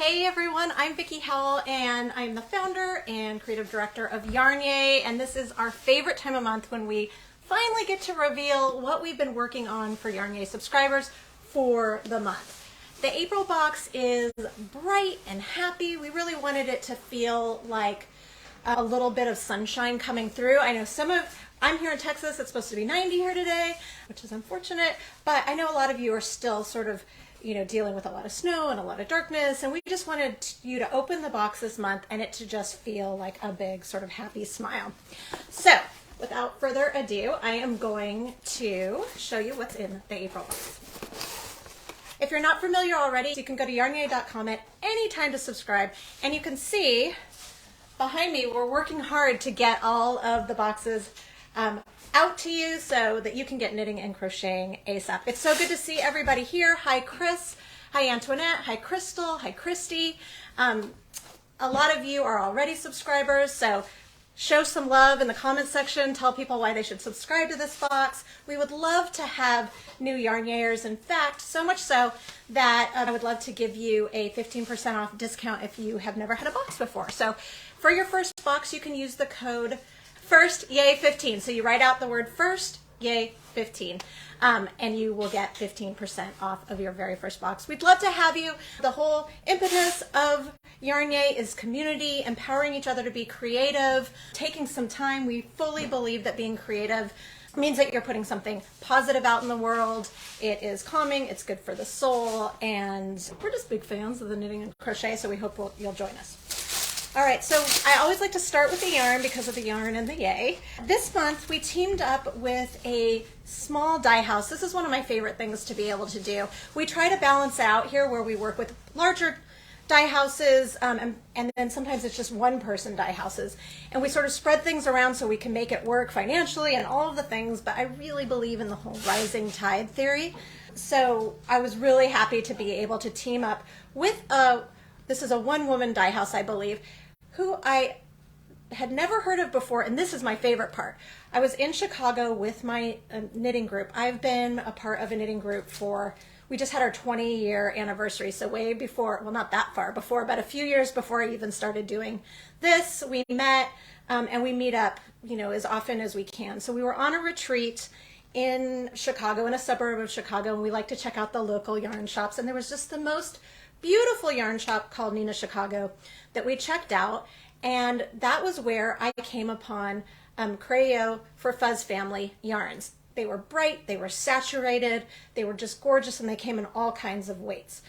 Hey everyone, I'm Vicki Howell and I'm the founder and creative director of YarnYAY, and this is our favorite time of month when we finally get to reveal what we've been working on for YarnYAY subscribers for the month. The April box is bright and happy. We really wanted it to feel like a little bit of sunshine coming through. I know I'm here in Texas, it's supposed to be 90 here today, which is unfortunate, but I know a lot of you are still sort of dealing with a lot of snow and a lot of darkness, and we just wanted you to open the box this month and it to just feel like a big sort of happy smile. So without further ado, I am going to show you what's in the April box. If you're not familiar already, you can go to yarnyay.com at any time to subscribe, and you can see behind me we're working hard to get all of the boxes out to you so that you can get knitting and crocheting ASAP. It's so good to see everybody here. Hi Chris, hi Antoinette, hi Crystal, hi Christy. A lot of you are already subscribers, so show some love in the comments section. Tell people why they should subscribe to this box. We would love to have new YarnYayers. In fact, so much so that I would love to give you a 15% off discount if you have never had a box before. So for your first box, you can use the code FIRSTYAY15. So you write out the word FIRSTYAY15 and you will get 15% off of your very first box. We'd love to have you. The whole impetus of YarnYAY is community, empowering each other to be creative, taking some time. We fully believe that being creative means that you're putting something positive out in the world. It is calming, it's good for the soul, and we're just big fans of the knitting and crochet, so we hope you'll join us. All right, so I always like to start with the yarn because of the yarn and the yay. This month we teamed up with a small dye house. This is one of my favorite things to be able to do. We try to balance out here where we work with larger dye houses and then sometimes it's just one person dye houses, and we sort of spread things around so we can make it work financially and all of the things, but I really believe in the whole rising tide theory. So I was really happy to be able to team up with this is a one-woman dye house, I believe, who I had never heard of before, and this is my favorite part. I was in Chicago with my knitting group. I've been a part of a knitting group we just had our 20-year anniversary, so way before, well, not that far before, but a few years before I even started doing this. We met, and we meet up, as often as we can. So we were on a retreat in Chicago, in a suburb of Chicago, and we like to check out the local yarn shops, and there was just the most beautiful yarn shop called Nina Chicago that we checked out, and that was where I came upon Creo for Fuzz Family yarns. They were bright, they were saturated, they were just gorgeous, and they came in all kinds of weights.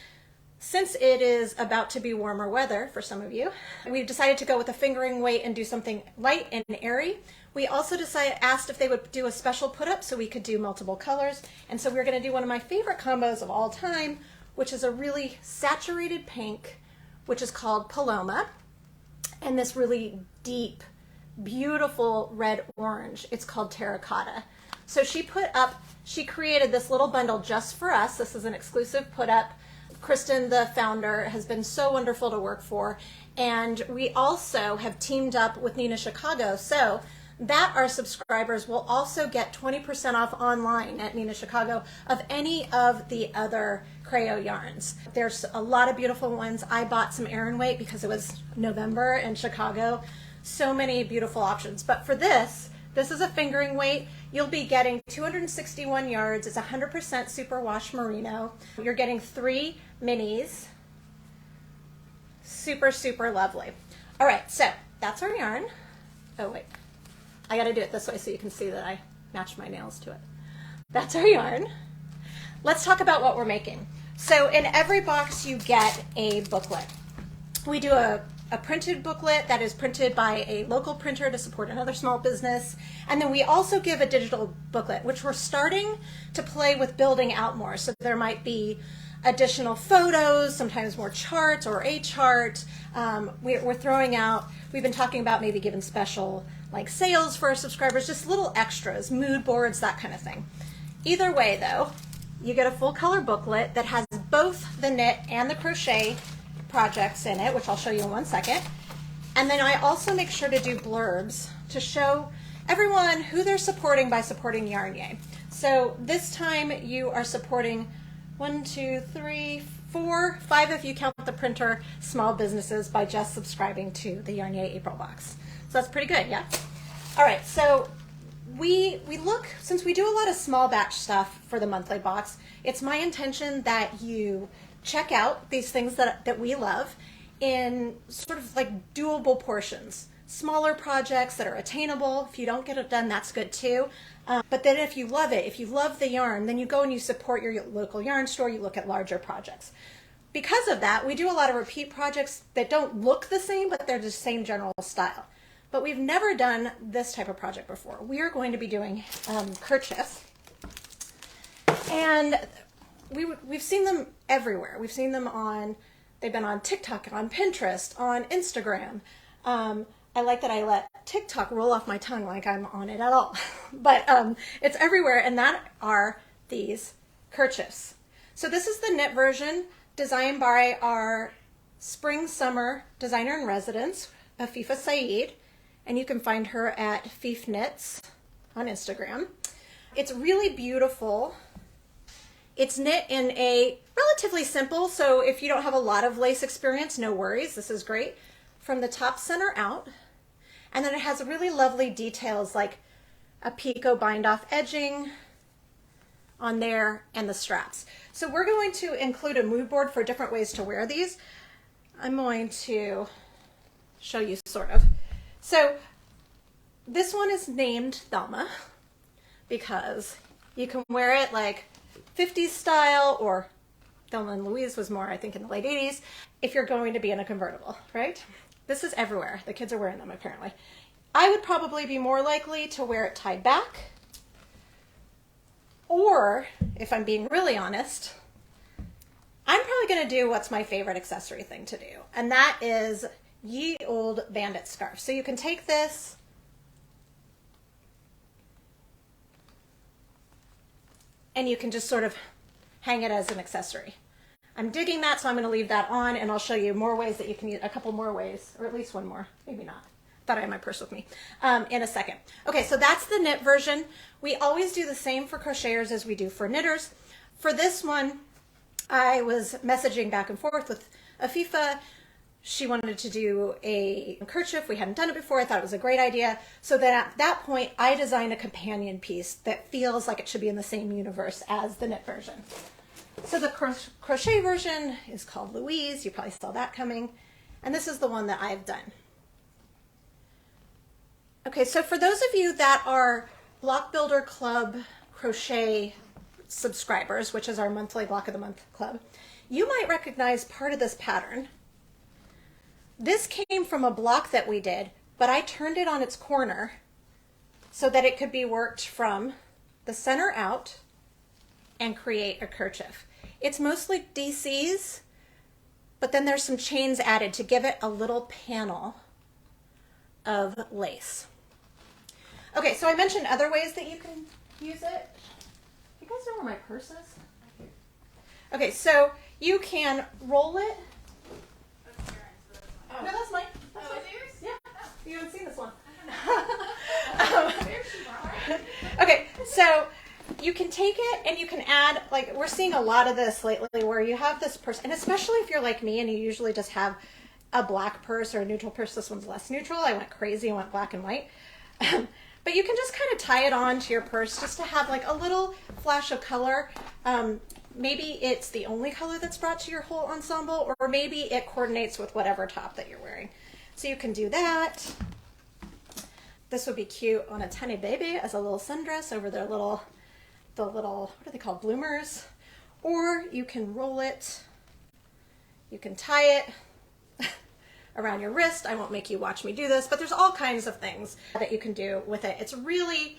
Since it is about to be warmer weather for some of you, we decided to go with a fingering weight and do something light and airy. We also asked if they would do a special put up so we could do multiple colors, and so we're going to do one of my favorite combos of all time, which is a really saturated pink, which is called Paloma, and this really deep, beautiful red orange, it's called Terracotta. So she created this little bundle just for us. This is an exclusive put up. Kristen, the founder, has been so wonderful to work for, and we also have teamed up with Nina Chicago so that our subscribers will also get 20% off online at Nina Chicago of any of the other Creo yarns. There's a lot of beautiful ones. I bought some Aran weight because it was November in Chicago. So many beautiful options. But for this is a fingering weight. You'll be getting 261 yards. It's 100% superwash merino. You're getting 3 minis. Super, super lovely. All right, so that's our yarn. Oh, wait. I got to do it this way so you can see that I matched my nails to it. That's our yarn. Let's talk about what we're making. So in every box you get a booklet. We do a printed booklet that is printed by a local printer to support another small business. And then we also give a digital booklet, which we're starting to play with building out more. So there might be additional photos, sometimes more charts or a chart. We're throwing out, we've been talking about maybe giving special like sales for our subscribers, just little extras, mood boards, that kind of thing. Either way though, you get a full color booklet that has both the knit and the crochet projects in it, which I'll show you in one second. And then I also make sure to do blurbs to show everyone who they're supporting by supporting YarnYAY. So this time you are supporting 1, 2, 3, 4, 5 if you count the printer, small businesses by just subscribing to the YarnYAY April box. So that's pretty good, yeah? All right, so we look, since we do a lot of small batch stuff for the monthly box, it's my intention that you check out these things that we love in sort of like doable portions. Smaller projects that are attainable. If you don't get it done, that's good too. But then if you love it, if you love the yarn, then you go and you support your local yarn store, you look at larger projects. Because of that, we do a lot of repeat projects that don't look the same, but they're the same general style. But we've never done this type of project before. We are going to be doing kerchiefs. And we've seen them everywhere. We've seen them they've been on TikTok, on Pinterest, on Instagram. I like that I let TikTok roll off my tongue like I'm on it at all. But it's everywhere, and that are these kerchiefs. So this is the knit version designed by our spring-summer designer in residence, Afifa Saeed, and you can find her at Fif Knits on Instagram. It's really beautiful. It's knit in a relatively simple, so if you don't have a lot of lace experience, no worries, this is great. From the top center out, and then it has really lovely details like a picot bind off edging on there and the straps. So we're going to include a mood board for different ways to wear these. I'm going to show you sort of. So this one is named Thelma because you can wear it like 50s style, or Thelma and Louise was more, I think, in the late 80s, if you're going to be in a convertible, right? This is everywhere. The kids are wearing them, apparently. I would probably be more likely to wear it tied back, or, if I'm being really honest, I'm probably going to do what's my favorite accessory thing to do, and that is ye old bandit scarf. So you can take this and you can just sort of hang it as an accessory. I'm digging that, so I'm going to leave that on, and I'll show you more ways that you can use, a couple more ways, or at least one more, maybe not. Thought I had my purse with me, in a second. Okay, so that's the knit version. We always do the same for crocheters as we do for knitters. For this one, I was messaging back and forth with Afifa. She wanted to do a kerchief. We hadn't done it before. I thought it was a great idea. So then at that point, I designed a companion piece that feels like it should be in the same universe as the knit version. So the crochet version is called Louise. You probably saw that coming. And this is the one that I've done. Okay, so for those of you that are Block Builder Club crochet subscribers, which is our monthly Block of the Month club, you might recognize part of this pattern. This came from a block that we did, but I turned it on its corner so that it could be worked from the center out and create a kerchief. It's mostly DCs, but then there's some chains added to give it a little panel of lace. Okay, so I mentioned other ways that you can use it. You guys know where my purse is? Okay, so you can roll it. Oh. No, that's mine. That's mine. Yours? Yeah. Oh. You haven't seen this one. Okay, so you can take it and you can add, like we're seeing a lot of this lately where you have this purse, and especially if you're like me and you usually just have a black purse or a neutral purse. This one's less neutral. I went crazy and went black and white. But you can just kind of tie it on to your purse just to have like a little flash of color. Maybe it's the only color that's brought to your whole ensemble, or maybe it coordinates with whatever top that you're wearing. So you can do that. This would be cute on a tiny baby as a little sundress over their little, what are they called, bloomers? Or you can roll it, you can tie it around your wrist. I won't make you watch me do this, but there's all kinds of things that you can do with it. It's really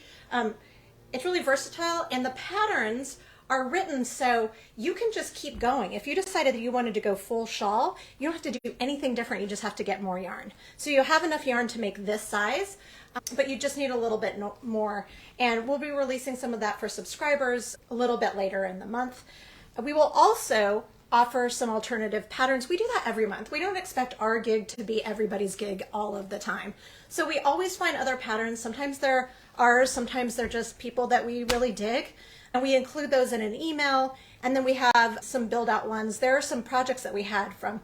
versatile, and the patterns are written so you can just keep going. If you decided that you wanted to go full shawl, you don't have to do anything different. You just have to get more yarn. So you have enough yarn to make this size, but you just need a little bit more. And we'll be releasing some of that for subscribers a little bit later in the month. We will also offer some alternative patterns. We do that every month. We don't expect our gig to be everybody's gig all of the time. So we always find other patterns. Sometimes they're ours, sometimes they're just people that we really dig. And we include those in an email. And then we have some build out ones. There are some projects that we had from,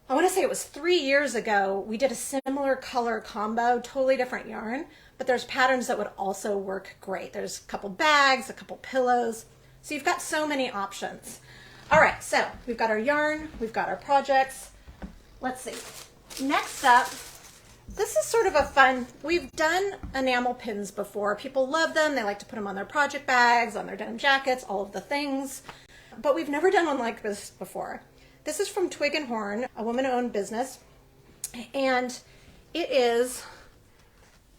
I want to say it was 3 years ago. We did a similar color combo, totally different yarn, but there's patterns that would also work great. There's a couple bags, a couple pillows. So you've got so many options. All right, so we've got our yarn, we've got our projects. Let's see. Next up, this is sort of a fun, we've done enamel pins before. People love them. They like to put them on their project bags, on their denim jackets, all of the things. But we've never done one like this before. This is from Twig and Horn, a woman-owned business, and it is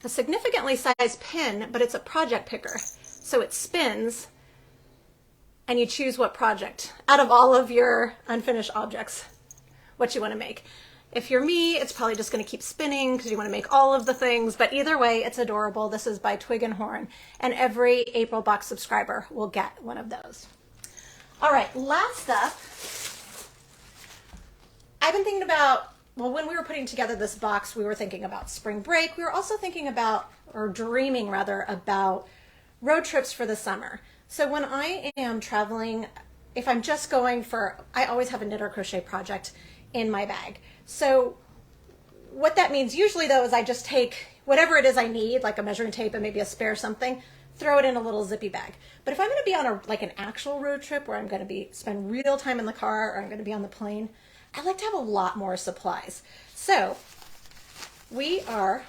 a significantly sized pin, but it's a project picker. So it spins, and you choose what project out of all of your unfinished objects, what you want to make. If you're me, it's probably just going to keep spinning because you want to make all of the things, but either way, it's adorable. This is by Twig and Horn, and every April Box subscriber will get one of those. All right, last up, I've been thinking about, well, when we were putting together this box, we were thinking about spring break. We were also thinking about, or dreaming rather, about road trips for the summer. So when I am traveling, if I'm just going for, I always have a knit or crochet project in my bag. So what that means usually though is I just take whatever it is I need, like a measuring tape and maybe a spare something, throw it in a little zippy bag. But if I'm going to be on an actual road trip where I'm going to spend real time in the car, or I'm going to be on the plane, I like to have a lot more supplies. So we are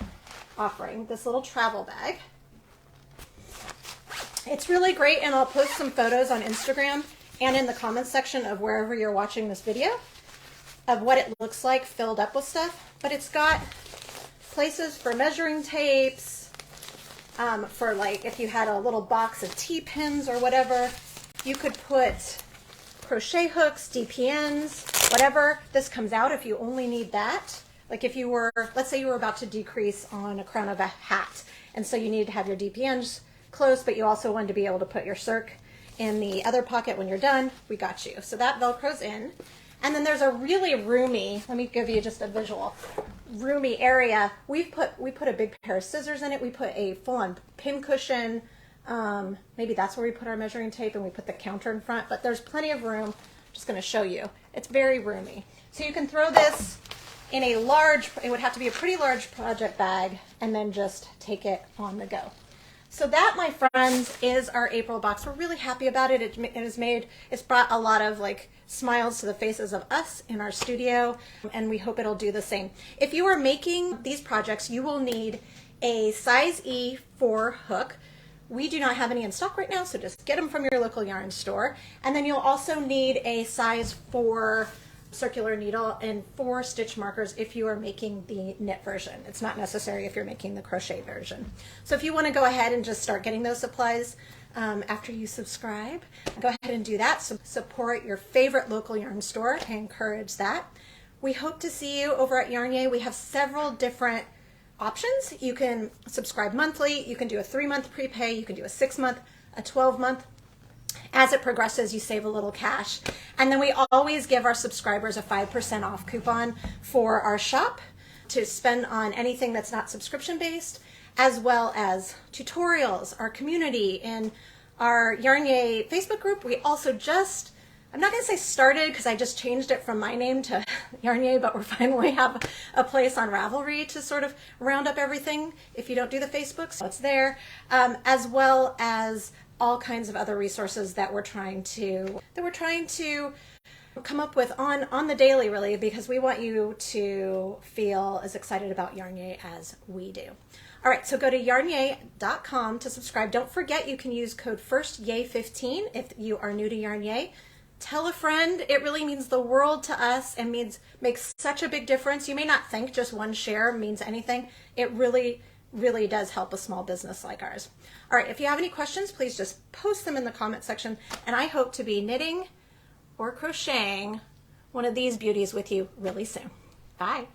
offering this little travel bag. It's really great, and I'll post some photos on Instagram and in the comments section of wherever you're watching this video of what it looks like filled up with stuff. But it's got places for measuring tapes, for like if you had a little box of T-pins or whatever, you could put crochet hooks, DPNs, whatever. This comes out if you only need that. Like if you were, let's say you were about to decrease on a crown of a hat, and so you needed to have your DPNs close, but you also wanted to be able to put your circ in the other pocket when you're done, we got you. So that Velcro's in. And then there's a really roomy, let me give you just a visual, roomy area. We put a big pair of scissors in it. We put a full-on pin cushion. Maybe that's where we put our measuring tape, and we put the counter in front, but there's plenty of room. Just going to show you. It's very roomy. So you can throw this in a large, it would have to be a pretty large project bag, and then just take it on the go. So that, my friends, is our April box. We're really happy about it. It's brought a lot of like smiles to the faces of us in our studio, and we hope it'll do the same. If you are making these projects, you will need a size E4 hook. We do not have any in stock right now, so just get them from your local yarn store. And then you'll also need a size 4 circular needle and 4 stitch markers if you are making the knit version. It's not necessary if you're making the crochet version. So if you want to go ahead and just start getting those supplies after you subscribe, go ahead and do that. So support your favorite local yarn store. I encourage that. We hope to see you over at YarnYAY. We have several different options. You can subscribe monthly, you can do a 3-month prepay, you can do a 6-month, a 12-month. As it progresses, you save a little cash. And then we always give our subscribers a 5% off coupon for our shop to spend on anything that's not subscription based, as well as tutorials, our community, and our YarnYAY Facebook group. We also just, I'm not going to say started because I just changed it from my name to YarnYAY, but we finally have a place on Ravelry to sort of round up everything if you don't do the Facebook, so it's there, as well as all kinds of other resources that we're trying to come up with on the daily, really, because we want you to feel as excited about YarnYAY as we do. All right, so go to yarnyay.com to subscribe. Don't forget you can use code FIRSTYAY15 if you are new to YarnYAY. Tell a friend. It really means the world to us and makes such a big difference. You may not think just one share means anything. It really does help a small business like ours. All right, if you have any questions, please just post them in the comment section, and I hope to be knitting or crocheting one of these beauties with you really soon. Bye.